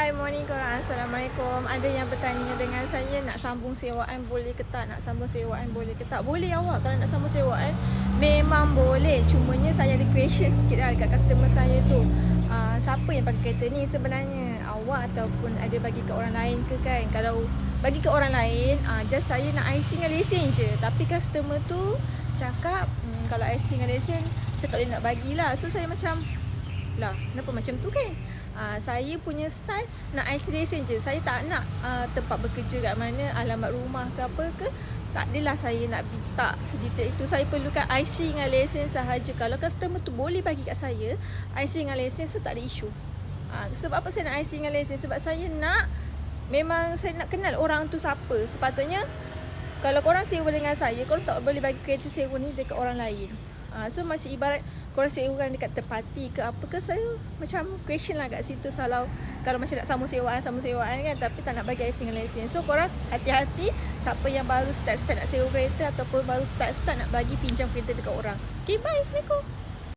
Hai, morning korang. Assalamualaikum. Ada yang bertanya dengan saya, nak sambung sewaan boleh ke tak? Nak sambung sewaan boleh ke tak? Boleh awak, kalau nak sambung sewaan memang boleh. Cumanya saya ada question sikit lah dekat customer saya tu. Siapa yang pakai kereta ni sebenarnya? Awak ataupun ada bagi ke orang lain ke kan? Kalau bagi ke orang lain, just saya nak IC dengan lesen je. Tapi customer tu cakap, kalau IC dengan lesen saya tak boleh nak bagilah. So saya macam, lah kenapa macam tu kan? Saya punya style nak IC lesen je. Saya tak nak tempat bekerja kat mana, alamat rumah ke apa ke. Tak adalah saya nak minta sedetail itu. Saya perlukan IC dengan lesen sahaja. Kalau customer tu boleh bagi kat saya IC dengan lesen, so tak ada isu. Sebab apa saya nak IC dengan lesen? Sebab saya nak, memang saya nak kenal orang tu siapa. Sepatutnya kalau korang sewa dengan saya, korang tak boleh bagi kereta sewa ni dekat orang lain. So macam ibarat korang sewa dekat third party ke apa ke, saya macam question lah kat situ. Kalau macam nak sambung sewaan kan, tapi tak nak bagi IC dengan lesen. So korang hati-hati siapa yang baru start nak sewa kereta ataupun baru start nak bagi pinjam kereta dekat orang. Okay, bye. Assalamualaikum.